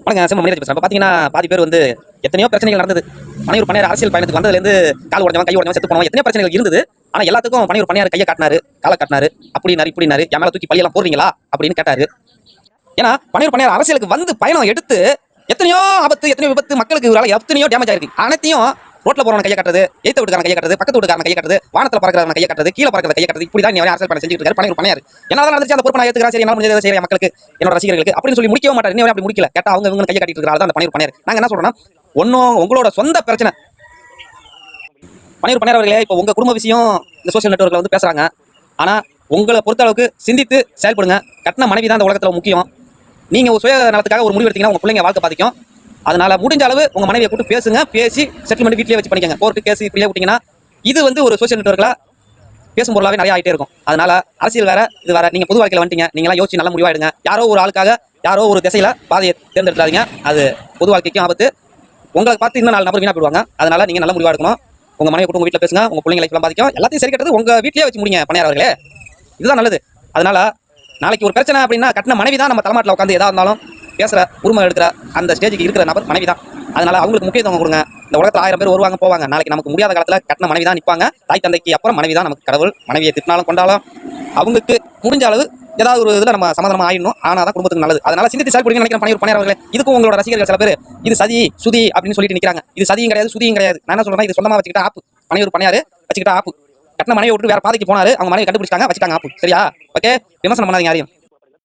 வணக்கம் சிம்ம மணிராஜ் பேசுறேன். இப்போ பார்த்தீங்கன்னா பாதி பேர் வந்து எத்தனையோ பிரச்சனைகள் நடந்தது. பனையூர் பண்ணையார் அரசியல் பயணத்துக்கு வந்ததுலேருந்து கால் உடஞ்சவன் கை உடஞ்சவன் செத்து போனவன் எத்தனையோ பிரச்சனைகள் இருந்தது. ஆனால் எல்லாத்துக்கும் பனையூர் பண்ணையார் கையை காட்டினாரு, காலை காட்டினாரு, அப்படின்னாரு இப்படினாரு, என் மேலே தூக்கி பள்ளியெல்லாம் போடுறீங்களா அப்படின்னு கேட்டாரு. ஏன்னா பனையூர் பண்ணையார் அரசியலுக்கு வந்து பயணம் எடுத்து எத்தனையோ ஆபத்து, எத்தனையோ விபத்து, மக்களுக்கு எத்தனையோ டேமேஜ் ஆயிருக்கு. அனைத்தையும் ரோட்ல போறவன் கையை கட்டுறது, எய்த்த வீட்டுக்காரன் கையை கட்டுறது, பக்கத்து வீட்டுக்காரன் கையை கட்டுறது, வானத்தில் பறக்கிறவன் கையை கட்டுறது, கீழே பறக்கிற கையை கட்டுறது, இப்படி தான் நீ அரசியல் பண்ண செஞ்சுட்டு இருக்காரு பனையூர் பண்ணையார். என்ன நடந்துச்சு அந்த பொறுப்பு நான் ஏத்துக்கிறேன், சரி என்ன முடிஞ்சதை செய்யற மக்களுக்கு, என்னோட ரசிகர்களுக்கு அப்படின்னு சொல்லி முடிக்கவே மாட்டார். இன்னும் அப்படி முடிக்கல. கேட்டா அவங்க கையை கட்டிட்டு இருக்கிறாள் தான் அந்த பனையூர் பண்ணையார். நாங்க என்ன சொல்றோம்னா, ஒன்னும் உங்களோட சொந்த பிரச்சனை. பனையூர் பண்ணையார் அவர்களே, இப்போ உங்க குடும்ப விஷயம் இந்த சோசியல் நெட்வொர்க்ல வந்து பேசுறாங்க. ஆனா உங்களை பொறுத்த அளவுக்கு சிந்தித்து செயல்படுங்க. கட்டின மனைவி தான் இந்த உலகத்துல முக்கியம். நீங்க ஒரு சுய நலத்துக்காக ஒரு முடிவு எடுத்தீங்கன்னா உங்க பிள்ளைங்க வாழ்க்கை பாதிக்கும். அதனால முடிஞ்ச அளவு உங்க மனைவியை கூட்டு பேசுங்க, பேசி செட்டில்மெண்ட் வீட்லயே வச்சு பண்ணிக்கங்க. கோர்ட்டு கேஸ் இப்படியே விட்டீங்கன்னா இது வந்து ஒரு சோசியல் நெட்வொர்க்ல பேசும் பொருளாவே நிறைய ஆகிட்டே இருக்கும். அதனால அரசியல் வேற, இது வேற. நீங்க பொது வாழ்க்கையில வந்துட்டீங்க, நீங்களாம் யோசிச்சு நல்ல முடிவா எடுங்க. யாரோ ஒரு ஆளுக்காக யாரோ ஒரு திசையில பாதையை தேர்ந்தெடுக்காதீங்க. அது பொது வாழ்க்கைக்கும் ஆபத்து. உங்களை பார்த்து இன்னும் 4 நபர் வீணா போயிடுவாங்க. அதனால நீங்க நல்ல முடிவா எடுக்கணும். உங்க மனைவி கூட்டு உங்க வீட்டில் பேசுங்க. உங்க பிள்ளைங்க லைஃப்லாம் பாதிக்கும். எல்லாத்தையும் சரி கட்டுறது உங்க வீட்லயே வச்சு முடிங்க பண்ணையார் அவர்களே. இதுதான் நல்லது. அதனால நாளைக்கு ஒரு பிரச்சனை அப்படின்னா கட்டின மனைவி தான் நம்ம தலைமாட்டில் உட்காந்து எதா இருந்தாலும் பேசுற, உரிமை எடுக்கிற அந்த ஸ்டேஜுக்கு இருக்கிற நபர் மனைவி தான். அதனால அவங்களுக்கு முக்கியத்துவம் கொடுங்க. இந்த உலகத்தில் 1000 பேர் வருவாங்க போவாங்க. நாளைக்கு நமக்கு முடியாத காலத்துல கட்டின மனைவி தான் நிற்பாங்க. தாய் தந்தைக்கு அப்புறம் மனைவி தான் நமக்கு கடவுள். மனைவியை திட்டினாலும் கொண்டாலும் அவங்களுக்கு முடிஞ்ச அளவு ஏதாவது ஒரு இதில் நம்ம சமாதானம் ஆயிடணும். ஆனால் தான் குடும்பத்துக்கு நல்லது. அதனால சிந்தித்து செயல்படுங்க நினைக்கிற பனையூர் பண்ணையார் அவர்களே. இதுக்கும் உங்களோட ரசிகர்கள் சில பேர் இது சதி சுதி அப்படின்னு சொல்லிட்டு நிற்கிறாங்க. இது சதியும் கிடையாது, சுதியும் கிடையாது. நான் என்ன சொல்றேன்னா, இது சொந்தமா வச்சுக்கிட்ட ஆப்பு. பனையூர் பண்ணையார் வச்சுக்கிட்ட ஆப்பு. கட்டின மனைவி விட்டு வேற பாதைக்கு போனாரு. அவங்க மனைவி கண்டுபிடிச்சாங்க, வச்சுட்டாங்க ஆப்பு. சரியா? ஓகே, விமர்சனம் பண்ணாதீங்க யாரையும்.